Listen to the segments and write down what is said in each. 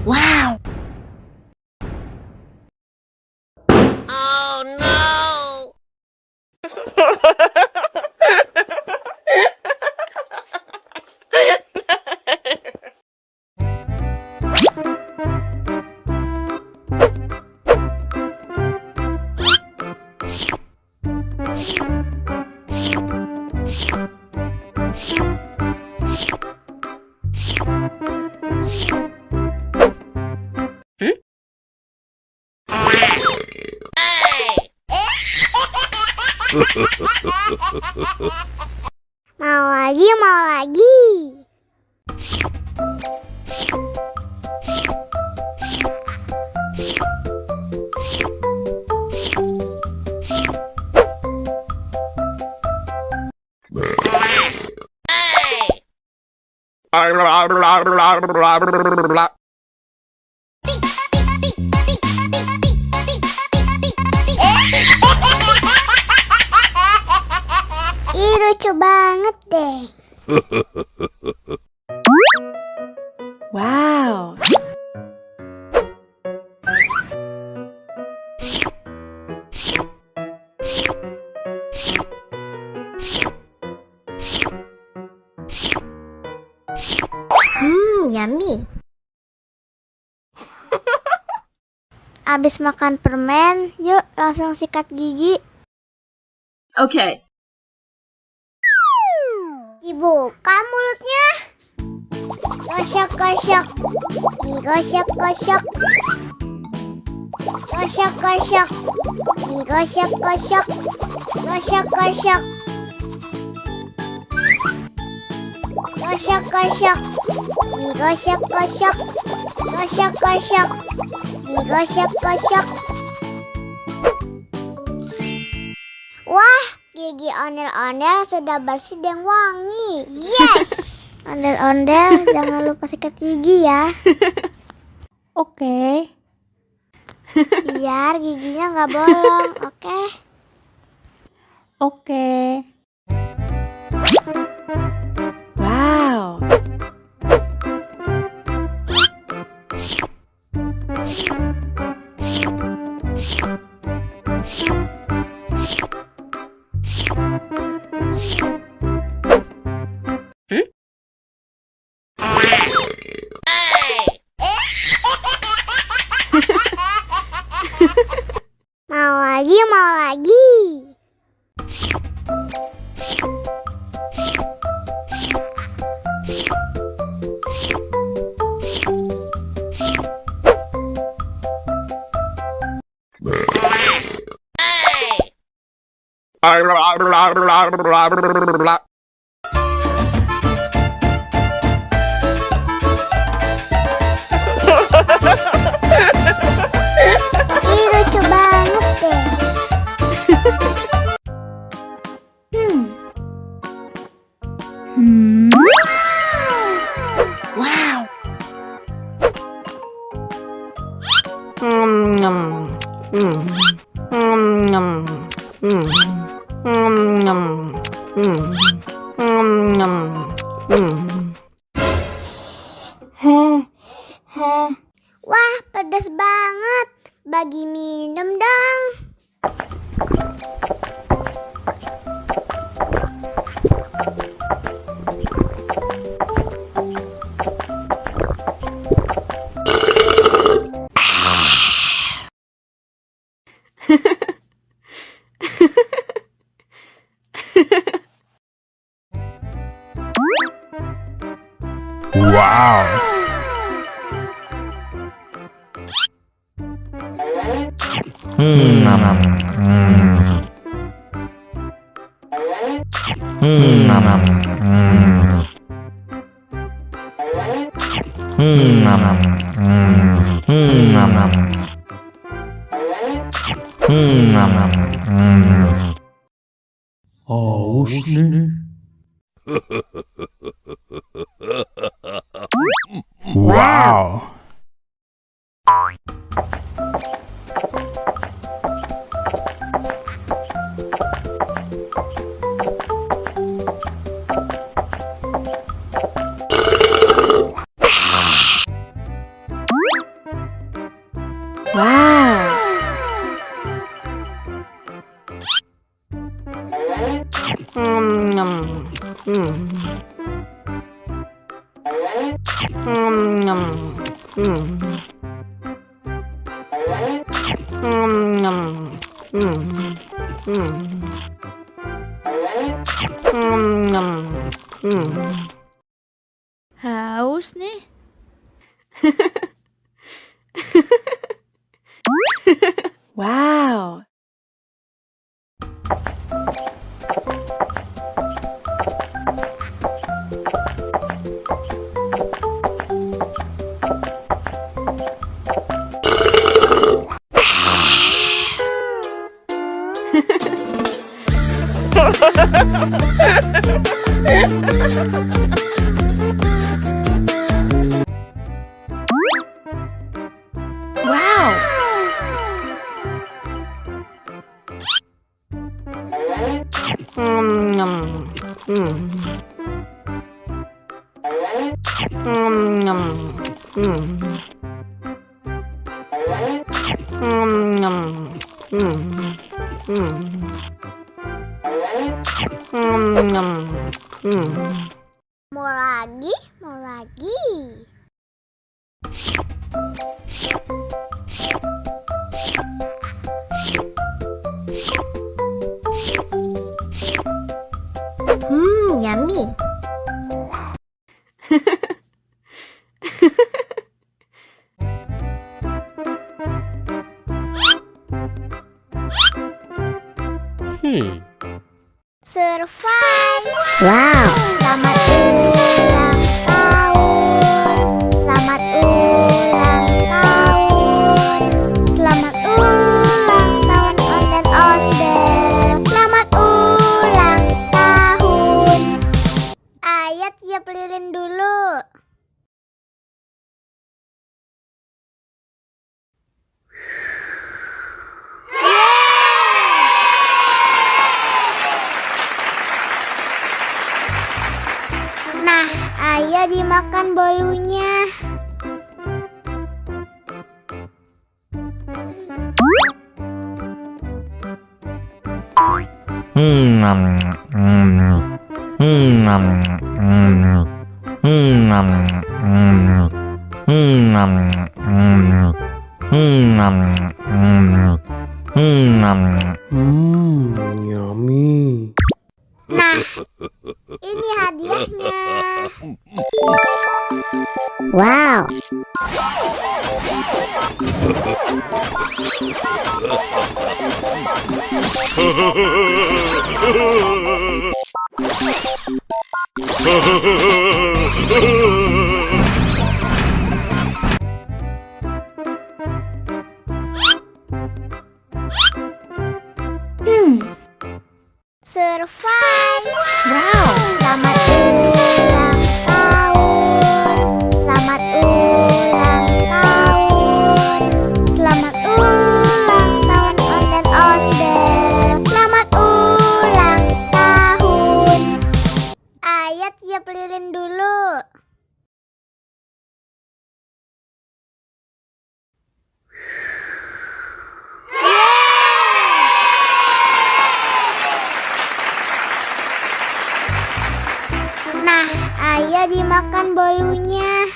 Wow! Oh no! Mau lagi, mau lagi. Ih, lucu banget deh. Wow. Yummy. Abis makan permen, yuk langsung sikat gigi. Okay. Dibuka mulutnya. Gosok-gosok. Digosok-gosok. Gosok-gosok. Digosok-gosok. Gosok-gosok. Gosok-gosok. Digosok-gosok. Gosok-gosok. Digosok-gosok. Wah, gigi ondel-ondel sudah bersih dan wangi. Yes! Ondel-ondel, jangan lupa sikat gigi ya. Oke. Biar giginya nggak bolong, oke? Oke. Wow. Mau lagi, mau lagi. Ih, lucu banget deh. Wow! Wah, pedas banget. Bagi minum dong. Wow. Haus nih. Wow. Wow. Haus nih. Wow. Wow. Mau lagi, mau lagi. Yummy. Survive. Wow. Selamat ulang tahun. Selamat ulang tahun. Selamat ulang tahun ondel-ondel. Selamat ulang tahun. Ayat tiup lilin dulu. Nah, ayo dimakan bolunya. Yummy. Nah, ini hadiahnya. Wow. Survive. Wow. Selamat ulang tahun. Selamat ulang tahun. Selamat ulang tahun ondel-ondel. Selamat ulang tahun. Ayat tiup lilin dulu. Nah, ayo dimakan bolunya.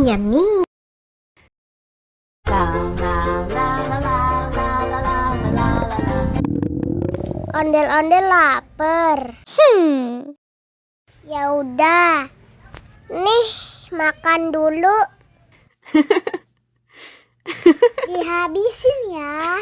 Yummy. Ondel-ondel lapar. Ya udah. Nih, makan dulu. Dihabisin ya.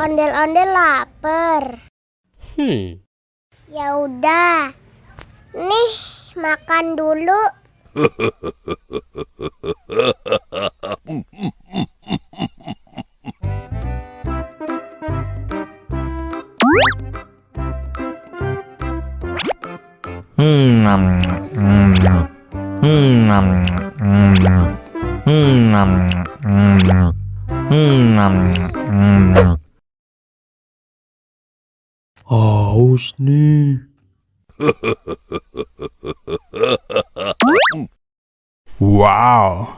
Ondel-ondel lapar. Ya udah. Nih, makan dulu. Haus nih. Wow.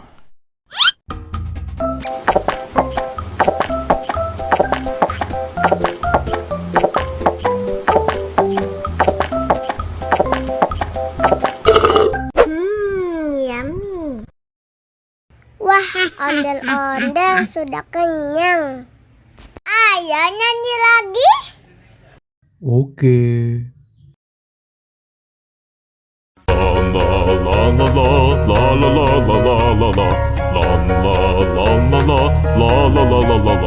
Yummy. Wah, ondel-ondel sudah kenyang. Ayo nyanyi lagi. Oke. la la la la la la la la la la la la